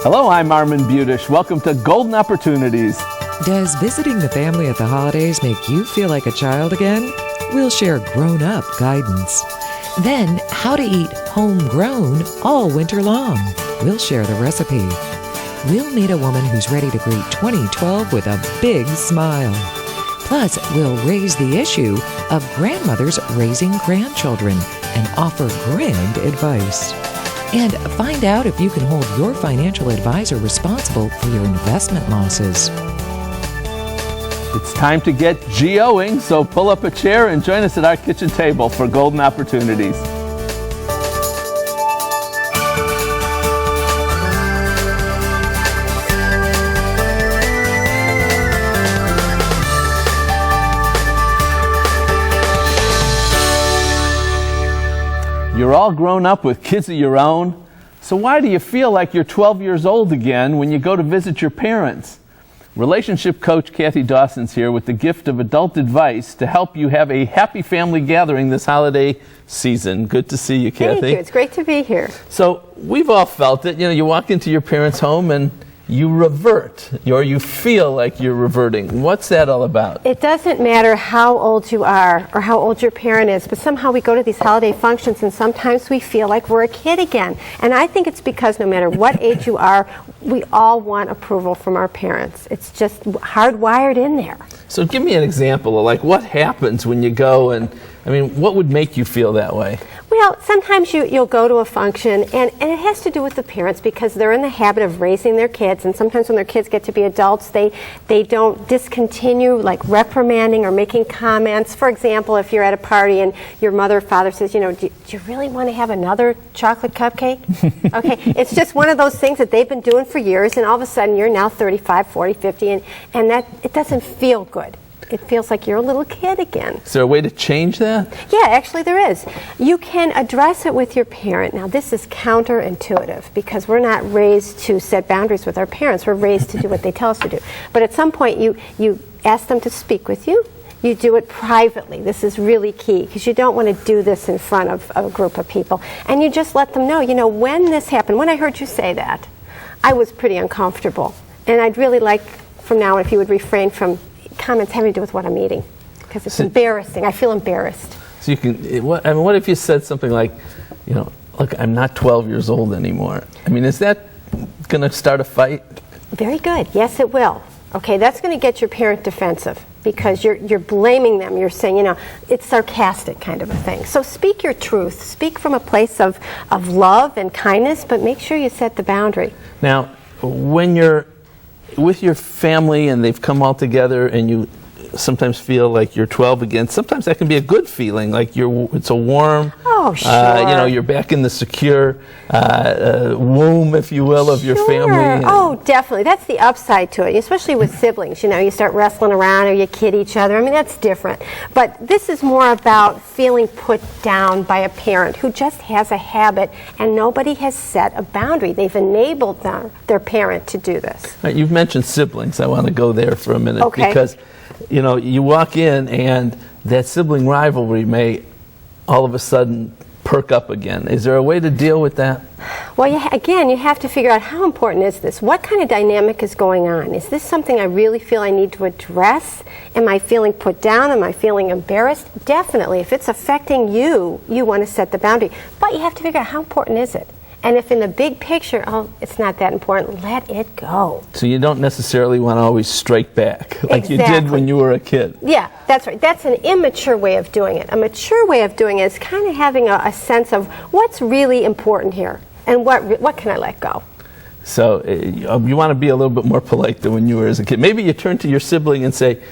Hello, I'm Armin Budish. Welcome to Golden Opportunities. Does visiting the family at the holidays make you feel like a child again? We'll share grown-up guidance. Then, how to eat homegrown all winter long. We'll share the recipe. We'll meet a woman who's ready to greet 2012 with a big smile. Plus, we'll raise the issue of grandmothers raising grandchildren and offer grand advice. And find out if you can hold your financial advisor responsible for your investment losses. It's time to get GOing, so pull up a chair and join us at our kitchen table for Golden Opportunities. You're all grown up with kids of your own, so why do you feel like you're 12 years old again when you go to visit your parents? Relationship coach Kathy Dawson's here with the gift of adult advice to help you have a happy family gathering this holiday season. Good to see you, Kathy. Thank you. It's great to be here. So we've all felt it. You walk into your parents' home and you revert, or you feel like you're reverting. What's that all about? It doesn't matter how old you are or how old your parent is, but somehow we go to these holiday functions and sometimes we feel like we're a kid again. And I think it's because no matter what age you are, we all want approval from our parents. It's just hardwired in there. So give me an example of like what happens when you go and, what would make you feel that way? Well, sometimes you'll go to a function, and it has to do with the parents because they're in the habit of raising their kids, and sometimes when their kids get to be adults, they don't discontinue like reprimanding or making comments. For example, if you're at a party and your mother or father says, do you really want to have another chocolate cupcake? Okay, it's just one of those things that they've been doing for years, and all of a sudden you're now 35, 40, 50, and that it doesn't feel good. It feels like you're a little kid again. Is there a way to change that? Yeah, actually there is. You can address it with your parent. Now this is counterintuitive because we're not raised to set boundaries with our parents. We're raised to do what they tell us to do. But at some point you ask them to speak with you. You do it privately. This is really key because you don't want to do this in front of a group of people. And you just let them know, when this happened, when I heard you say that, I was pretty uncomfortable. And I'd really like from now on if you would refrain from comments having to do with what I'm eating because it's embarrassing. I feel embarrassed. So you can, what if you said something like, look, I'm not 12 years old anymore. Is that going to start a fight? Very good. Yes, it will. Okay, that's going to get your parent defensive because you're blaming them. You're saying, it's sarcastic kind of a thing. So speak your truth. Speak from a place of love and kindness, but make sure you set the boundary. Now, when you're with your family and they've come all together and you sometimes feel like you're 12 again, sometimes that can be a good feeling, like it's a warm, sure. You're back in the secure womb, if you will, of your family. Oh, definitely. That's the upside to it, especially with siblings. You start wrestling around or you kid each other. That's different. But this is more about feeling put down by a parent who just has a habit and nobody has set a boundary. They've enabled their parent to do this. Right, you've mentioned siblings. I want to go there for a minute. Okay. Because you walk in and that sibling rivalry may all of a sudden perk up again. Is there a way to deal with that? Well, you have to figure out how important is this? What kind of dynamic is going on? Is this something I really feel I need to address? Am I feeling put down? Am I feeling embarrassed? Definitely. If it's affecting you, you want to set the boundary. But you have to figure out how important is it? And if in the big picture, it's not that important, let it go. So you don't necessarily want to always strike back like you did when you were a kid. Yeah, that's right. That's an immature way of doing it. A mature way of doing it is kind of having a sense of what's really important here and what can I let go. So you want to be a little bit more polite than when you were as a kid. Maybe you turn to your sibling and say,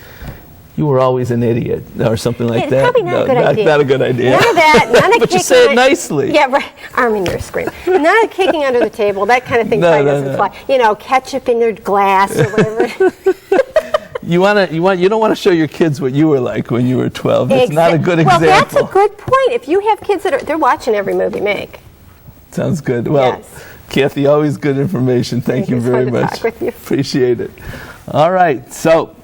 you were always an idiot, or something like that. Probably not a good idea. Not a good idea. None of that. None of but you say it nicely. Yeah, right. Armin, you're screaming. None of kicking under the table. That kind of thing probably doesn't fly. Ketchup in your glass or whatever. You don't want to show your kids what you were like when you were 12. It's not a good example. Well, that's a good point. If you have kids they're watching every move you make. Sounds good. Well, yes. Kathy, always good information. Thank you very much. Talk with you. Appreciate it. All right. So,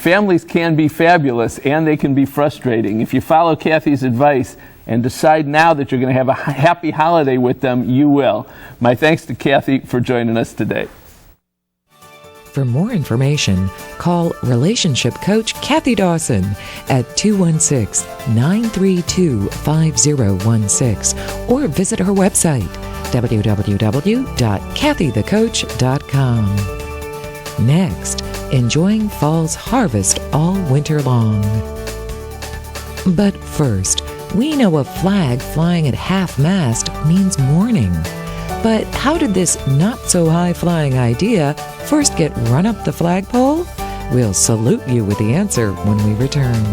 families can be fabulous and they can be frustrating. If you follow Kathy's advice, and decide now that you're going to have a happy holiday with them, you will. My thanks to Kathy for joining us today. For more information, call Relationship Coach Kathy Dawson at 216-932-5016 or visit her website, www.kathythecoach.com. Next, enjoying fall's harvest all winter long. But first, we know a flag flying at half-mast means mourning. But how did this not-so-high-flying idea first get run up the flagpole? We'll salute you with the answer when we return.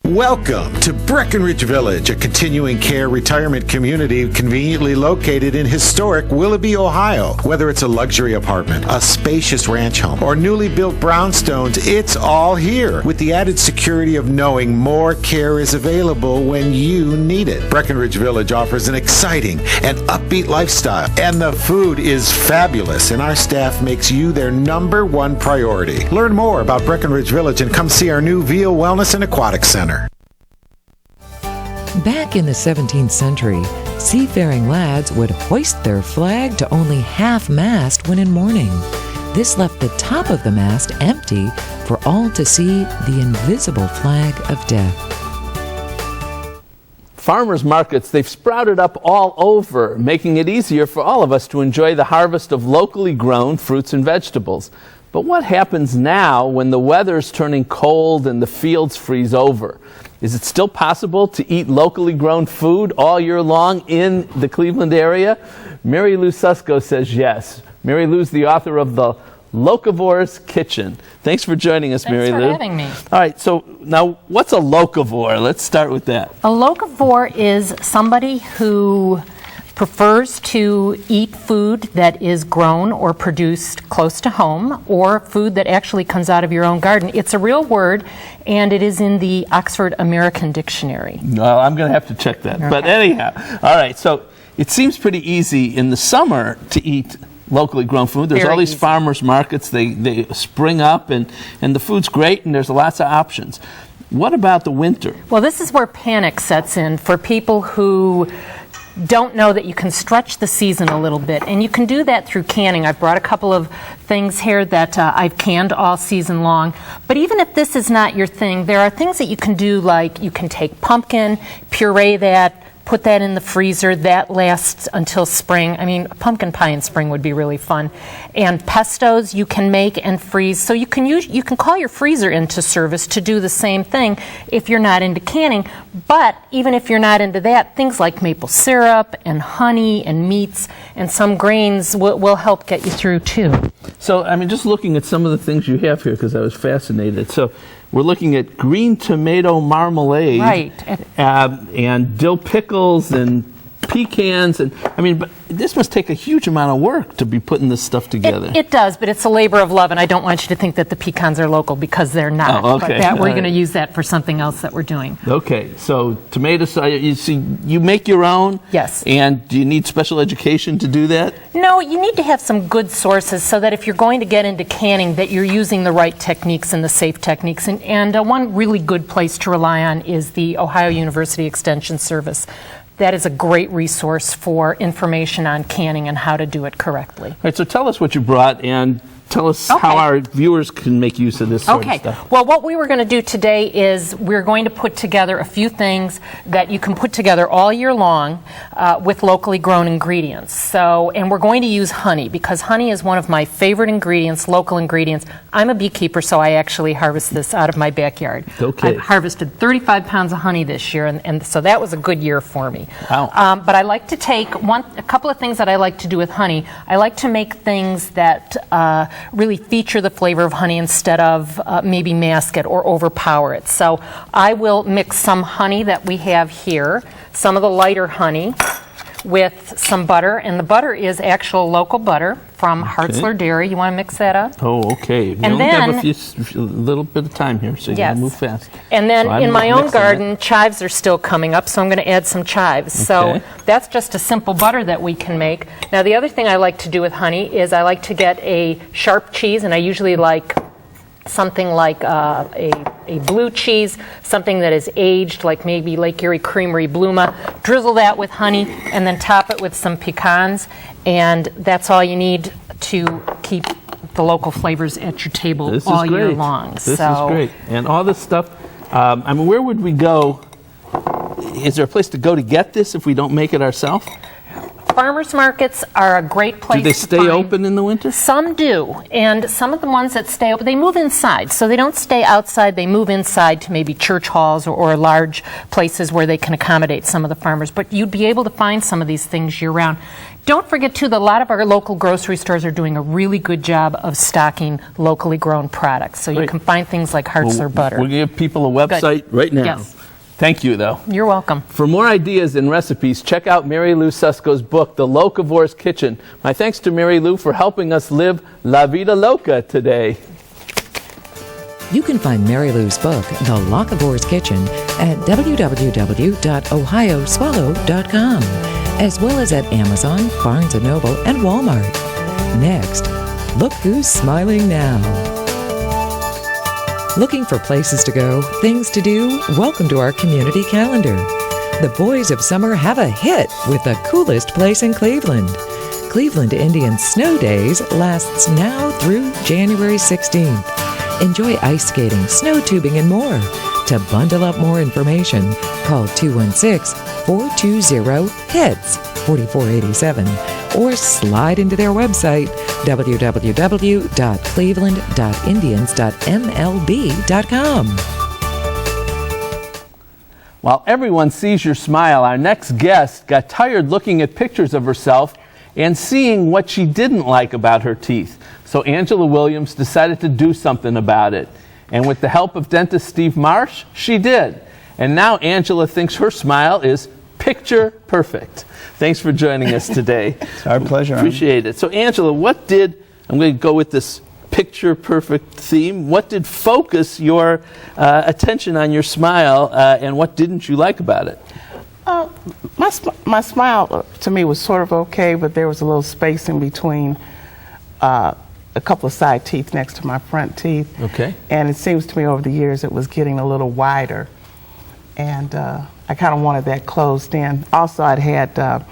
Welcome to Breckenridge Village, a continuing care retirement community conveniently located in historic Willoughby, Ohio. Whether it's a luxury apartment, a spacious ranch home, or newly built brownstones, it's all here with the added security of knowing more care is available when you need it. Breckenridge Village offers an exciting and upbeat lifestyle, and the food is fabulous, and our staff makes you their #1 priority. Learn more about Breckenridge Village and come see our new Veal Wellness and Aquatic Center. Back in the 17th century, seafaring lads would hoist their flag to only half-mast when in mourning. This left the top of the mast empty for all to see the invisible flag of death. Farmers markets, they've sprouted up all over, making it easier for all of us to enjoy the harvest of locally grown fruits and vegetables. But what happens now when the weather's turning cold and the fields freeze over? Is it still possible to eat locally grown food all year long in the Cleveland area? Mary Lou Susko says yes. Mary Lou's the author of the Localvores Kitchen. Thanks for joining us, Mary Lou. Thanks for having me. All right, so now what's a locavore? Let's start with that. A locavore is somebody who prefers to eat food that is grown or produced close to home, or food that actually comes out of your own garden. It's a real word, and it is in the Oxford American Dictionary. Well, I'm going to have to check that. Okay. But anyhow, all right, so it seems pretty easy in the summer to eat locally grown food. There's all these farmers markets, they spring up, and the food's great, and there's lots of options. What about the winter? Well, this is where panic sets in for people who don't know that you can stretch the season a little bit, and you can do that through canning. I've brought a couple of things here that I've canned all season long. But even if this is not your thing, there are things that you can do, like you can take pumpkin, puree that, put that in the freezer. That lasts until spring. I mean, pumpkin pie in spring would be really fun. And pestos you can make and freeze. So you can call your freezer into service to do the same thing if you're not into canning. But even if you're not into that, things like maple syrup and honey and meats and some grains will help get you through too. So, I mean, just looking at some of the things you have here, because I was fascinated. So, we're looking at green tomato marmalade, right, and dill pickles and pecans, and I mean, but this must take a huge amount of work to be putting this stuff together. It does, but it's a labor of love, and I don't want you to think that the pecans are local, because they're not. Oh, okay. But we're going to use that for something else that we're doing. Okay, so tomato sauce, you make your own? Yes. And do you need special education to do that? No, you need to have some good sources so that if you're going to get into canning, that you're using the right techniques and the safe techniques. And one really good place to rely on is the Ohio University Extension Service. That is a great resource for information on canning and how to do it correctly. All right, so tell us what you brought and tell us how our viewers can make use of this sort of stuff. Well, what we were going to do today is we're going to put together a few things that you can put together all year long with locally grown ingredients. And we're going to use honey, because honey is one of my favorite ingredients, local ingredients. I'm a beekeeper, so I actually harvest this out of my backyard. Okay. I've harvested 35 pounds of honey this year, and so that was a good year for me. Wow. But I like to take a couple of things that I like to do with honey. I like to make things that really feature the flavor of honey instead of maybe mask it or overpower it. So I will mix some honey that we have here, some of the lighter honey, with some butter, and the butter is actual local butter from Hartzler Dairy. You want to mix that up? Oh, okay. We only have a little bit of time here, so you got to move fast. And then in my own garden, chives are still coming up, so I'm going to add some chives. So that's just a simple butter that we can make. Now, the other thing I like to do with honey is I like to get a sharp cheese, and I usually like something like a a blue cheese, something that is aged, like maybe Lake Erie Creamery Bluma, drizzle that with honey, and then top it with some pecans, and that's all you need to keep the local flavors at your table all year long. This is great. And all this stuff, I mean, where would we go? Is there a place to go to get this if we don't make it ourselves? Farmers markets are a great place to Do they stay open in the winter? Some do, and some of the ones that stay open, they move inside. So they don't stay outside, they move inside to maybe church halls or large places where they can accommodate some of the farmers. But you'd be able to find some of these things year-round. Don't forget, too, that a lot of our local grocery stores are doing a really good job of stocking locally grown products. So you can find things like Hartzler butter. We'll give people a website right now. Yes. Thank you, though. You're welcome. For more ideas and recipes, check out Mary Lou Susko's book, The Localvores Kitchen. My thanks to Mary Lou for helping us live La Vida Loca today. You can find Mary Lou's book, The Localvores Kitchen, at www.ohioswallow.com, as well as at Amazon, Barnes & Noble, and Walmart. Next, look who's smiling now. Looking for places to go, things to do? Welcome to our community calendar. The Boys of Summer have a hit with the coolest place in Cleveland. Cleveland Indian Snow Days lasts now through January 16th. Enjoy ice skating, snow tubing, and more. To bundle up more information, call 216-420-HITS-4487 or slide into their website, www.cleveland.indians.mlb.com. While everyone sees your smile, our next guest got tired looking at pictures of herself and seeing what she didn't like about her teeth. So Angela Williams decided to do something about it. And with the help of dentist Steve Marsh, she did. And now Angela thinks her smile is picture perfect. Thanks for joining us today. It's our pleasure. Appreciate it. So Angela, I'm going to go with this picture perfect theme. What did focus your attention on your smile, and what didn't you like about it? My smile to me was sort of okay, but there was a little space in between a couple of side teeth next to my front teeth. Okay. And it seems to me over the years it was getting a little wider. And I kind of wanted that closed in. Also, I'd had,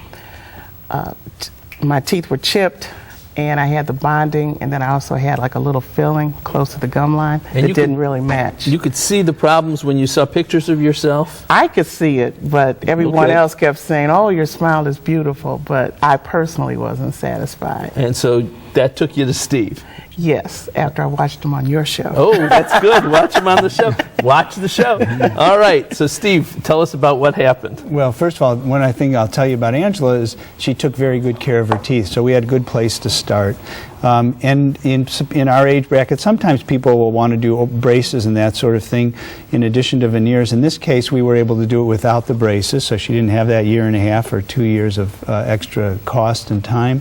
my teeth were chipped, and I had the bonding, and then I also had like a little filling close to the gum line that didn't really match. You could see the problems when you saw pictures of yourself? I could see it, but everyone else kept saying, oh, your smile is beautiful, but I personally wasn't satisfied. And so that took you to Steve? Yes, after I watched him on your show. Oh, that's good. Watch him on the show. Watch the show. All right. So, Steve, tell us about what happened. Well, first of all, one thing I'll tell you about Angela is she took very good care of her teeth, so we had a good place to start. And in our age bracket, sometimes people will want to do braces and that sort of thing in addition to veneers. In this case, we were able to do it without the braces, so she didn't have that 1.5 or 2 years of extra cost and time.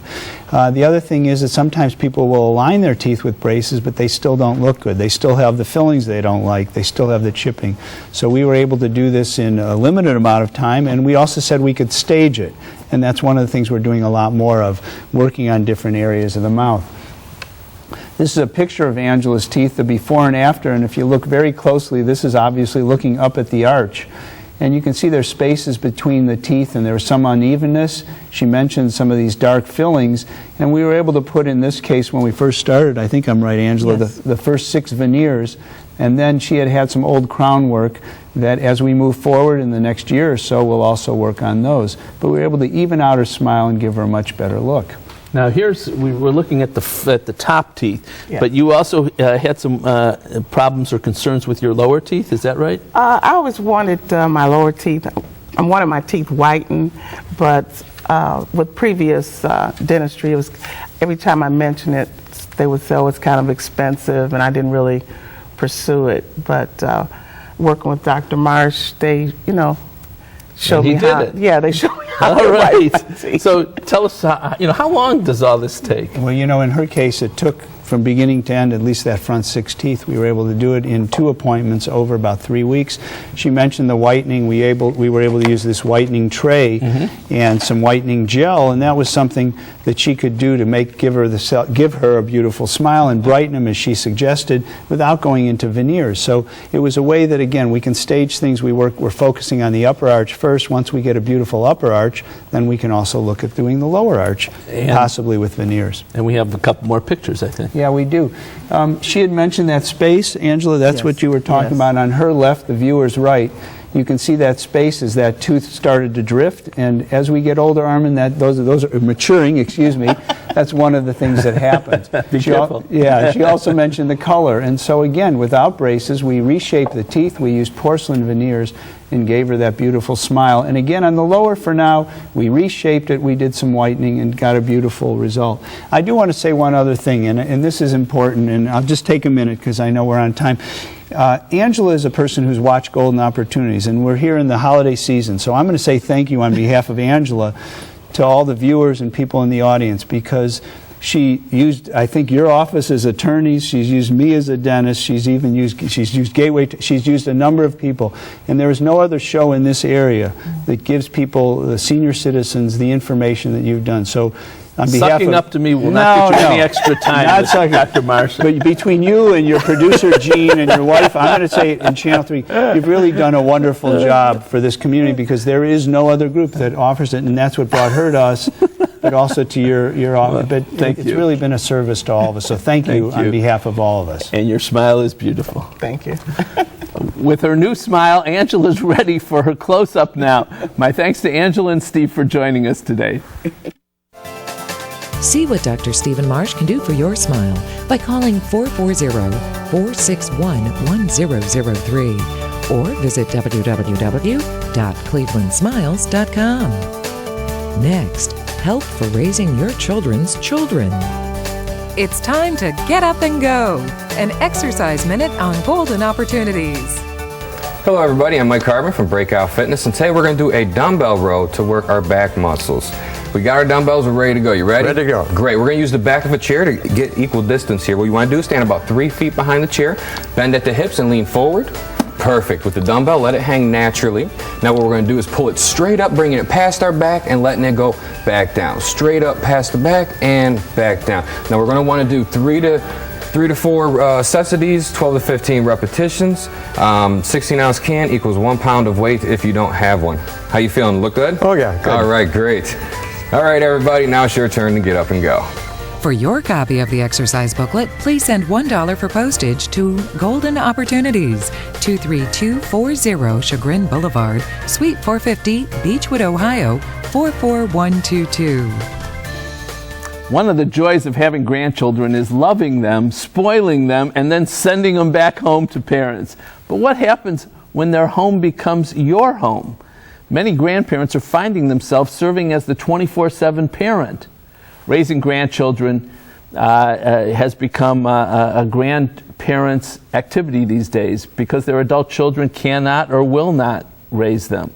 The other thing is that sometimes people will align their teeth with braces, but they still don't look good. They still have the fillings they don't like. They still have the chipping. So we were able to do this in a limited amount of time, and we also said we could stage it. And that's one of the things we're doing a lot more of, working on different areas of the mouth. This is a picture of Angela's teeth, the before and after, and if you look very closely, this is obviously looking up at the arch. And you can see there's spaces between the teeth, and there's some unevenness. She mentioned some of these dark fillings, and we were able to put, in this case, when we first started, I think I'm right, Angela, yes, the first 6 veneers, and then she had some old crown work that as we move forward in the next year or so, we'll also work on those. But we were able to even out her smile and give her a much better look. Now we were looking at the top teeth, yeah, but you also had some problems or concerns with your lower teeth. Is that right? I always wanted my lower teeth. I wanted my teeth whitened, but with previous dentistry, it was every time I mentioned it, they would say, "Oh, it's kind of expensive," and I didn't really pursue it. But working with Dr. Marsh, they, showed me how. Did it. Yeah, they showed me All right. So tell us, how long does all this take? Well, in her case, it took from beginning to end, at least that front 6 teeth. We were able to do it in 2 appointments over about 3 weeks. She mentioned the whitening. We were able to use this whitening tray and some whitening gel, and that was something that she could do to give her a beautiful smile and brighten them, as she suggested, without going into veneers. So it was a way that, again, we can stage things. We're focusing on the upper arch first. Once we get a beautiful upper arch, then we can also look at doing the lower arch, possibly with veneers. And we have a couple more pictures, I think. Yeah, we do. She had mentioned that space. Angela, that's what you were talking about. On her left, the viewer's right. You can see that space as that tooth started to drift. And as we get older, Armin, those are maturing, excuse me. That's one of the things that happens. Be careful. She also mentioned the color. And so again, without braces, we reshaped the teeth. We used porcelain veneers and gave her that beautiful smile. And again, on the lower for now, we reshaped it, we did some whitening, and got a beautiful result. I do want to say one other thing, and this is important, and I'll just take a minute because I know we're on time. Angela is a person who's watched Golden Opportunities, and we're here in the holiday season, so I'm going to say thank you on behalf of Angela to all the viewers and people in the audience, because she used, I think, your office as attorneys. She's used me as a dentist. She's used Gateway. She's used a number of people, and there is no other show in this area that gives people, the senior citizens, the information that you've done. So, on behalf Sucking up to me will not get you any extra time, not sucking. Dr. Marshall. But between you and your producer, Gene, and your wife, I'm going to say in Channel 3, you've really done a wonderful job for this community, because there is no other group that offers it, and that's what brought her to us, but also to your office. But it's really been a service to all of us, so thank you on behalf of all of us. And your smile is beautiful. Thank you. With her new smile, Angela's ready for her close-up now. My thanks to Angela and Steve for joining us today. See what Dr. Stephen Marsh can do for your smile by calling 440-461-1003 or visit www.clevelandsmiles.com. Next, help for raising your children's children. It's time to get up and go. An exercise minute on Golden Opportunities. Hello everybody, I'm Mike Harbin from Breakout Fitness, and today we're going to do a dumbbell row to work our back muscles. We got our dumbbells, we're ready to go. You ready? Ready to go. Great. We're going to use the back of a chair to get equal distance here. What you want to do is stand about 3 feet behind the chair, bend at the hips and lean forward. Perfect. With the dumbbell, let it hang naturally. Now what we're going to do is pull it straight up, bringing it past our back and letting it go back down. Straight up past the back and back down. Now we're going to want to do 3 to 4 sets of these, 12 to 15 repetitions. 16-ounce can equals 1 pound of weight if you don't have one. How you feeling? Look good? Oh yeah, good. All right, great. All right, everybody, now it's your turn to get up and go. For your copy of the exercise booklet, please send $1 for postage to Golden Opportunities, 23240 Chagrin Boulevard, Suite 450, Beechwood, Ohio, 44122. One of the joys of having grandchildren is loving them, spoiling them, and then sending them back home to parents. But what happens when their home becomes your home? Many grandparents are finding themselves serving as the 24/7 parent. Raising grandchildren has become a grandparent's activity these days because their adult children cannot or will not raise them.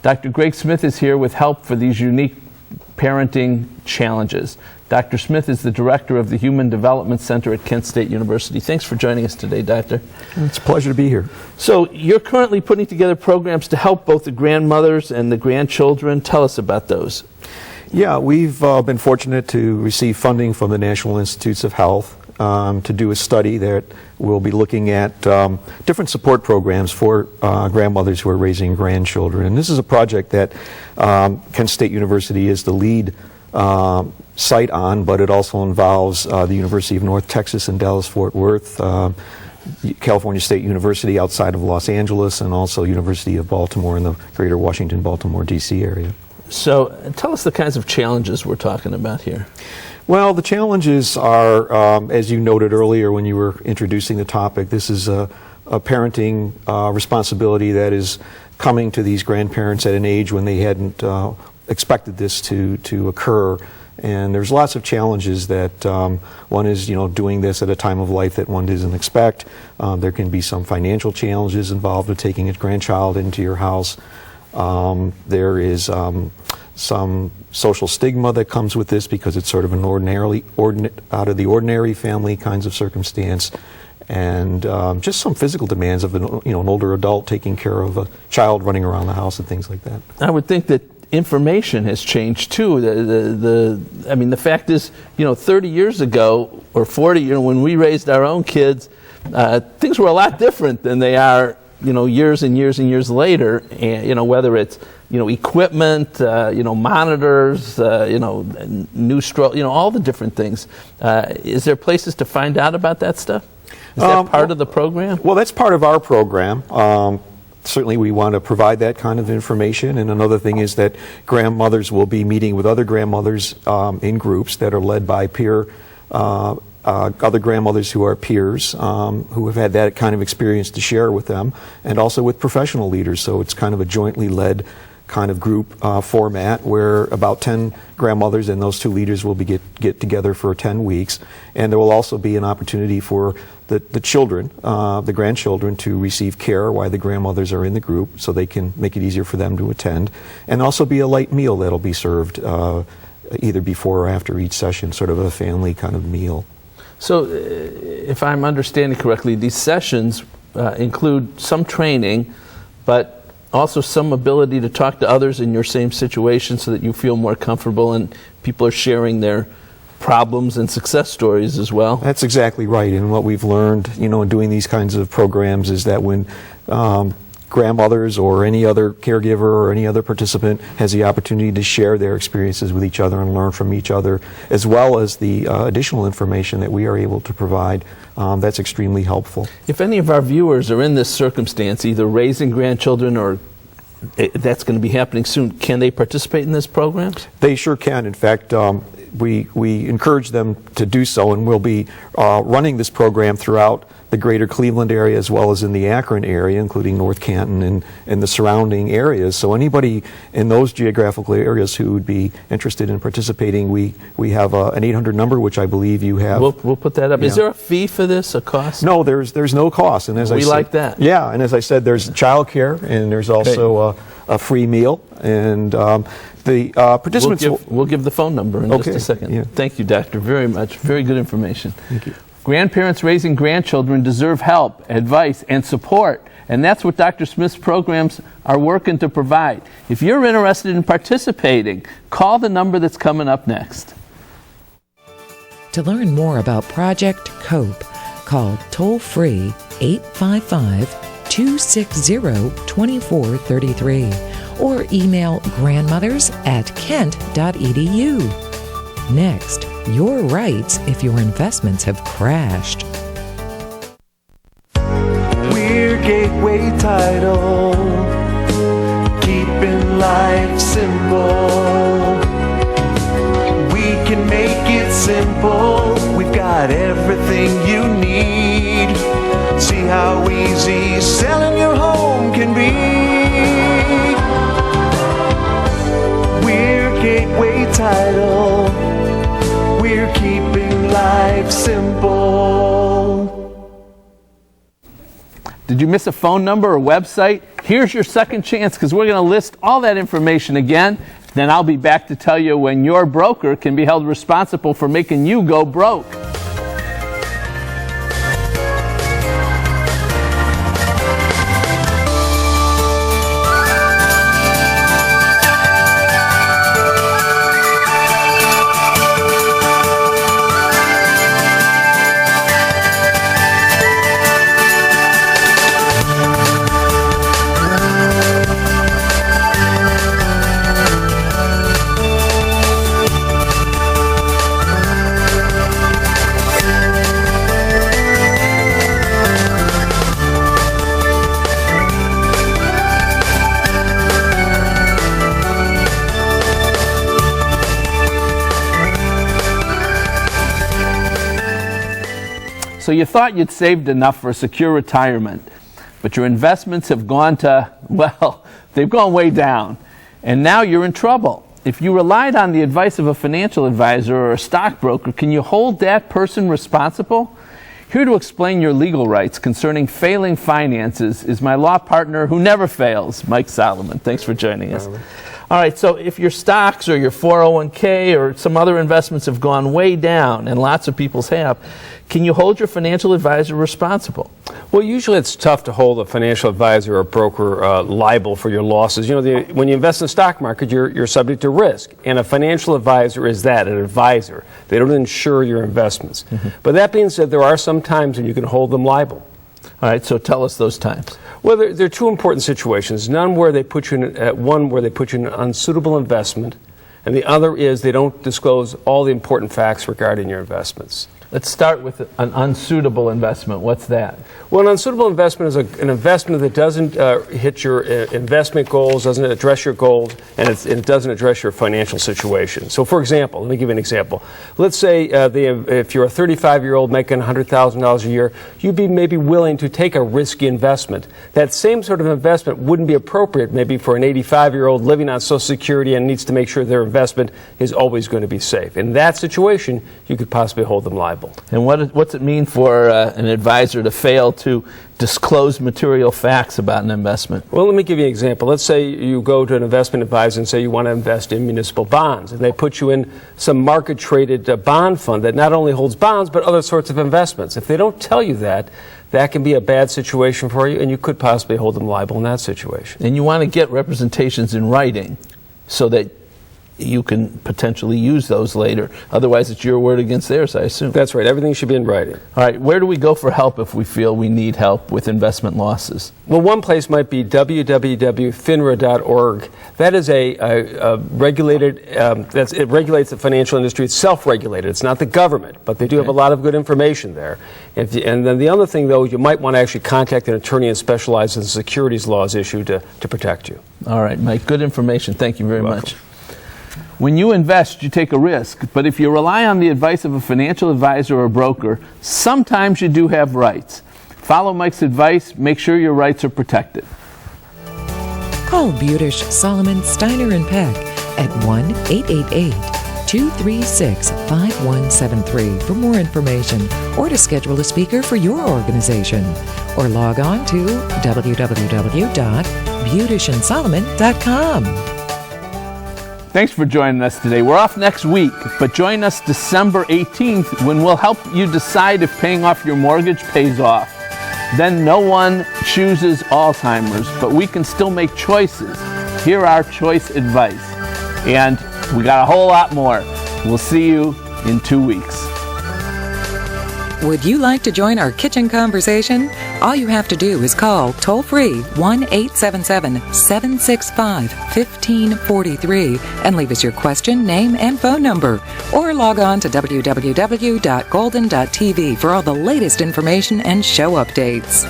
Dr. Greg Smith is here with help for these unique parenting challenges. Dr. Smith is the director of the Human Development Center at Kent State University. Thanks for joining us today, Doctor. It's a pleasure to be here. So you're currently putting together programs to help both the grandmothers and the grandchildren. Tell us about those. Yeah, we've been fortunate to receive funding from the National Institutes of Health to do a study that will be looking at different support programs for grandmothers who are raising grandchildren. And this is a project that Kent State University is the lead site on, but it also involves the University of North Texas in Dallas-Fort Worth, California State University outside of Los Angeles, and also University of Baltimore in the greater Washington, Baltimore, D.C. area. So tell us the kinds of challenges we're talking about here. Well, the challenges are, as you noted earlier when you were introducing the topic, this is a parenting responsibility that is coming to these grandparents at an age when they hadn't expected this to occur. And there's lots of challenges that one is, doing this at a time of life that one doesn't expect. There can be some financial challenges involved with taking a grandchild into your house. There is some social stigma that comes with this because it's sort of an out of the ordinary family kinds of circumstance, and just some physical demands of an older adult taking care of a child running around the house and things like that. I would think that information has changed too. The fact is, 30 years ago or 40, when we raised our own kids, things were a lot different than they are, years and years and years later. And whether it's equipment, monitors, new stroke, all the different things. Is there places to find out about that stuff? Is that part of the program? Well, that's part of our program. Certainly we want to provide that kind of information. And another thing is that grandmothers will be meeting with other grandmothers in groups that are led by other grandmothers who are peers, who have had that kind of experience to share with them, and also with professional leaders. So it's kind of a jointly led kind of group format where about 10 grandmothers and those 2 leaders will get together for 10 weeks. And there will also be an opportunity for the children, the grandchildren, to receive care while the grandmothers are in the group, so they can make it easier for them to attend. And also be a light meal that'll be served either before or after each session, sort of a family kind of meal. So if I'm understanding correctly, these sessions include some training, but also some ability to talk to others in your same situation so that you feel more comfortable and people are sharing their problems and success stories as well. That's exactly right. And what we've learned, in doing these kinds of programs is that when grandmothers or any other caregiver or any other participant has the opportunity to share their experiences with each other and learn from each other, as well as the additional information that we are able to provide, that's extremely helpful. If any of our viewers are in this circumstance, either raising grandchildren or that's going to be happening soon, can they participate in this program? They sure can. In fact, we encourage them to do so, and we'll be running this program throughout the greater Cleveland area as well as in the Akron area, including North Canton and the surrounding areas. So anybody in those geographical areas who would be interested in participating, we have an 800 number, which I believe you have. We'll put that up. Yeah. Is there a fee for this, a cost? No, there's no cost. And as we like that. Yeah, and as I said, there's child care, and there's also a free meal. And the participants... We'll give the phone number in just a second. Yeah. Thank you, Doctor, very much. Very good information. Thank you. Grandparents raising grandchildren deserve help, advice, and support. And that's what Dr. Smith's programs are working to provide. If you're interested in participating, call the number that's coming up next. To learn more about Project COPE, call toll-free 855-260-2433 or email grandmothers@kent.edu. Next, your rights if your investments have crashed. We're Gateway Title, keeping life simple. We can make it simple. We've got everything you need. See how easy selling your home can be. We're Gateway Title. We're keeping life simple. Did you miss a phone number or website? Here's your second chance, because we're going to list all that information again. Then I'll be back to tell you when your broker can be held responsible for making you go broke. So you thought you'd saved enough for a secure retirement, but your investments have gone to, well, they've gone way down. And now you're in trouble. If you relied on the advice of a financial advisor or a stockbroker, can you hold that person responsible? Here to explain your legal rights concerning failing finances is my law partner who never fails, Mike Solomon. Thanks for joining us. All right, so if your stocks or your 401k or some other investments have gone way down, and lots of people's have, can you hold your financial advisor responsible? Well, usually it's tough to hold a financial advisor or broker liable for your losses. You know, when you invest in the stock market, you're subject to risk, and a financial advisor is that, an advisor. They don't insure your investments. But that being said, there are some times when you can hold them liable. All right, so tell us those times. Well, there are two important situations. One where they put you in an unsuitable investment, and the other is they don't disclose all the important facts regarding your investments. Let's start with an unsuitable investment. What's that? Well, an unsuitable investment is an investment that doesn't hit your investment goals, doesn't address your goals, and it doesn't address your financial situation. So, for example, let me give you an example. Let's say if you're a 35-year-old making $100,000 a year, you'd be maybe willing to take a risky investment. That same sort of investment wouldn't be appropriate maybe for an 85-year-old living on Social Security and needs to make sure their investment is always going to be safe. In that situation, you could possibly hold them liable. And what's it mean for an advisor to fail to disclose material facts about an investment? Well, let me give you an example. Let's say you go to an investment advisor and say you want to invest in municipal bonds, and they put you in some market-traded bond fund that not only holds bonds but other sorts of investments. If they don't tell you that, that can be a bad situation for you, and you could possibly hold them liable in that situation. And you want to get representations in writing so that you can potentially use those later. Otherwise, it's your word against theirs, I assume. That's right. Everything should be in writing. All right. Where do we go for help if we feel we need help with investment losses? Well, one place might be www.finra.org. That is a regulated, it regulates the financial industry. It's self-regulated. It's not the government, but they do have a lot of good information there. And then the other thing, though, you might want to actually contact an attorney and specialize in the securities laws issue to protect you. All right, Mike. Good information. Thank you very much. When you invest, you take a risk, but if you rely on the advice of a financial advisor or broker, sometimes you do have rights. Follow Mike's advice, make sure your rights are protected. Call Budish, Solomon, Steiner, and Peck at 1-888-236-5173 for more information or to schedule a speaker for your organization. Or log on to www.budishandsolomon.com. Thanks for joining us today. We're off next week, but join us December 18th when we'll help you decide if paying off your mortgage pays off. Then no one chooses Alzheimer's, but we can still make choices. Hear our choice advice. And we got a whole lot more. We'll see you in 2 weeks. Would you like to join our kitchen conversation? All you have to do is call toll-free 1-877-765-1543 and leave us your question, name, and phone number. Or log on to www.golden.tv for all the latest information and show updates.